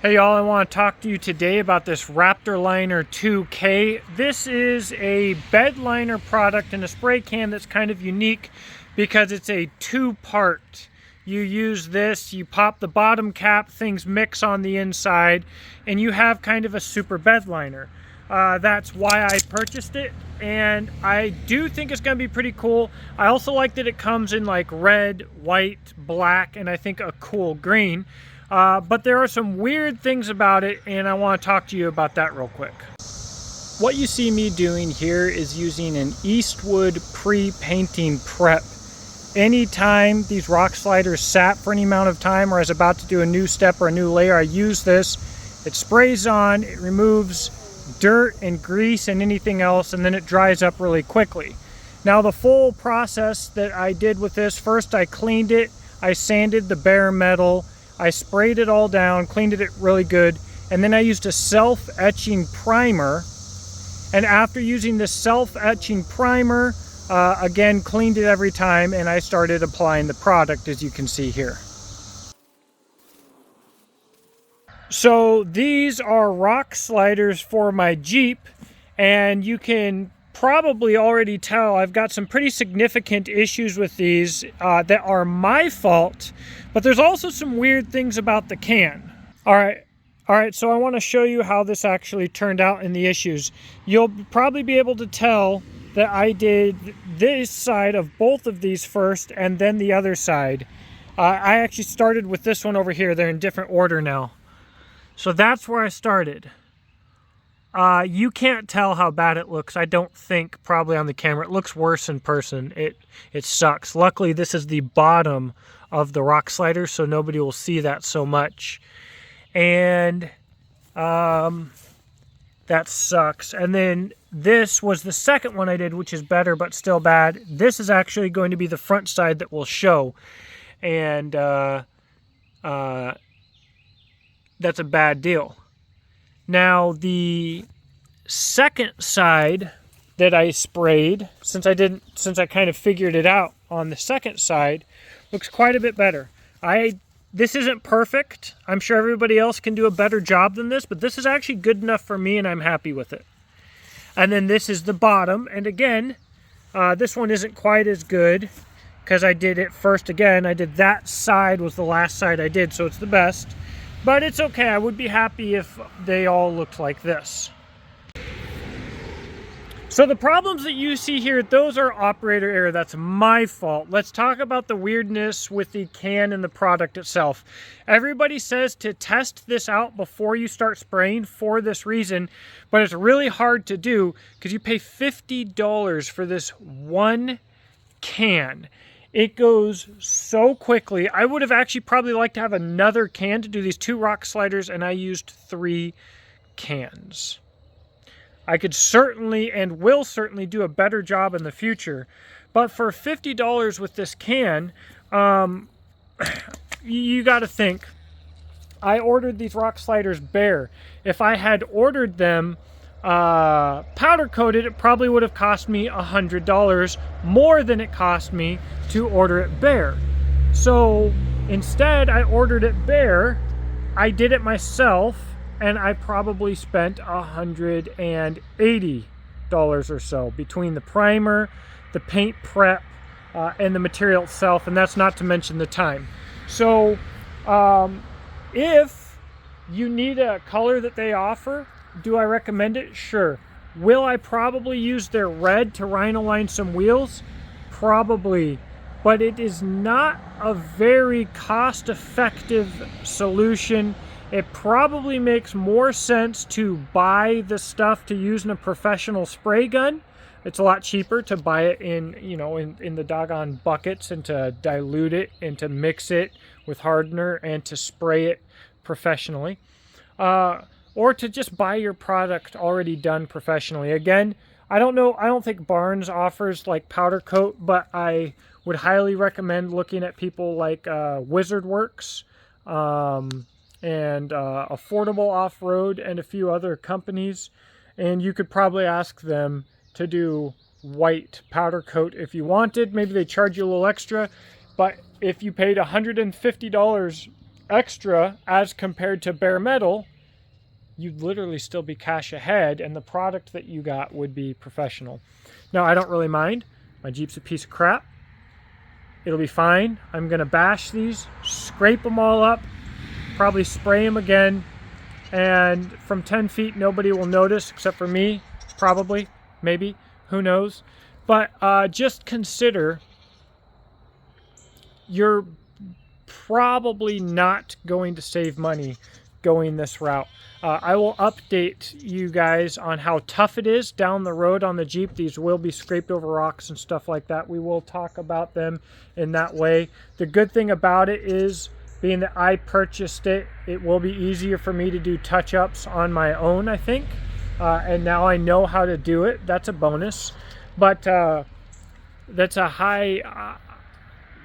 Hey y'all, I want to talk to you today about this Raptor 2K. This is a Bedliner product in a spray can that's kind of unique because it's a two-part. You use this, you pop the bottom cap, things mix on the inside, and you have kind of a super Bedliner. That's why I purchased it, and I do think it's going to be pretty cool. I also like that it comes in like red, white, black, and I think a cool green. But there are some weird things about it, and I want to talk to you about that real quick. What you see me doing here is using an Eastwood pre-painting prep. Anytime these rock sliders sat for any amount of time or I was about to do a new step or a new layer, I use this. It sprays on, it removes dirt and grease and anything else, and then it dries up really quickly. Now the full process that I did with this, first I cleaned it, I sanded the bare metal, I sprayed it all down, cleaned it really good, and then I used a self-etching primer. And after using this self-etching primer, again, cleaned it every time, and I started applying the product, as you can see here. So these are rock sliders for my Jeep, and you can probably already tell I've got some pretty significant issues with these that are my fault, but there's also some weird things about the can. All right, so I want to show you how this actually turned out in the issues. You'll probably be able to tell that I did this side of both of these first and then the other side. I actually started with this one over here. They're in different order now. So that's where I started. You can't tell how bad it looks, I don't think, probably on the camera. It looks worse in person. It sucks. Luckily, this is the bottom of the rock slider, so nobody will see that so much. And that sucks. And then this was the second one I did, which is better, but still bad. This is actually going to be the front side that will show. And that's a bad deal. Now the second side that I sprayed, since I kind of figured it out on the second side, looks quite a bit better. This isn't perfect. I'm sure everybody else can do a better job than this, but this is actually good enough for me and I'm happy with it. And then this is the bottom, and again, this one isn't quite as good because I did it first again. I did that side was the last side I did, so it's the best. But it's okay, I would be happy if they all looked like this. So the problems that you see here, those are operator error. That's my fault. Let's talk about the weirdness with the can and the product itself. Everybody says to test this out before you start spraying for this reason, but it's really hard to do because you pay $50 for this one can. It goes so quickly. I would have actually probably liked to have another can to do these two rock sliders, and I used 3 cans. I could certainly and will certainly do a better job in the future, but for $50 with this can, you got to think. I ordered these rock sliders bare. If I had ordered them powder coated, it probably would have cost me $100 more than it cost me to order it bare. So instead, I ordered it bare. I did it myself, and I probably spent $180 or so between the primer, the paint prep, and the material itself, and that's not to mention the time. So if you need a color that they offer, do I recommend it? Sure. Will I probably use their red to rhino line some wheels? Probably. But it is not a very cost-effective solution. It probably makes more sense to buy the stuff to use in a professional spray gun. It's a lot cheaper to buy it in, in the doggone buckets and to dilute it and to mix it with hardener and to spray it professionally. Or to just buy your product already done professionally. Again, I don't think Barnes offers like powder coat, but I would highly recommend looking at people like Wizard Works and Affordable Off-Road and a few other companies. And you could probably ask them to do white powder coat if you wanted. Maybe they charge you a little extra, but if you paid $150 extra as compared to bare metal, you'd literally still be cash ahead, and the product that you got would be professional. Now, I don't really mind. My Jeep's a piece of crap. It'll be fine. I'm gonna bash these, scrape them all up, probably spray them again, and from 10 feet nobody will notice except for me, probably, maybe, who knows. But just consider you're probably not going to save money going this route. I will update you guys on how tough it is down the road on the Jeep. These will be scraped over rocks and stuff like that. We will talk about them in that way. The good thing about it is, being that I purchased it, it will be easier for me to do touch-ups on my own, I think. And now I know how to do it. That's a bonus. But that's a high...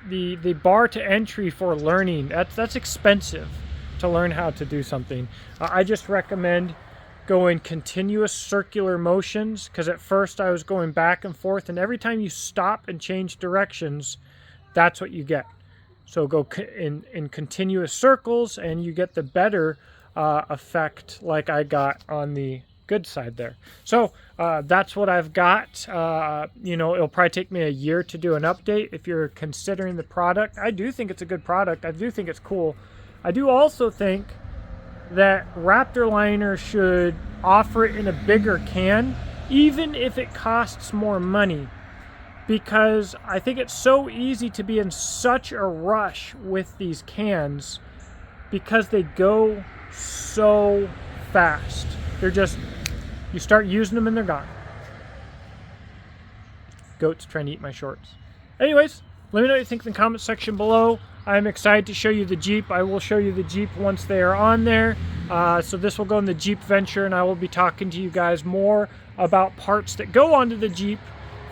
the bar to entry for learning, that's expensive to learn how to do something. I just recommend going continuous circular motions, because at first I was going back and forth, and every time you stop and change directions, that's what you get. So go in continuous circles and you get the better effect like I got on the good side there. So that's what I've got. You know, it'll probably take me a year to do an update if you're considering the product. I do think it's a good product. I do think it's cool. I do also think that Raptor Liner should offer it in a bigger can, even if it costs more money, because I think it's so easy to be in such a rush with these cans because they go so fast. They're just, you start using them and they're gone. Goat's trying to eat my shorts. Anyways, let me know what you think in the comment section below. I'm excited to show you the Jeep. I will show you the Jeep once they are on there. So this will go in the Jeep Venture, and I will be talking to you guys more about parts that go onto the Jeep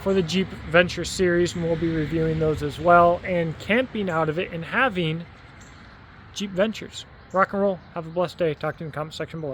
for the Jeep Venture series, and we'll be reviewing those as well, and camping out of it and having Jeep Ventures. Rock and roll. Have a blessed day. Talk to you in the comment section below.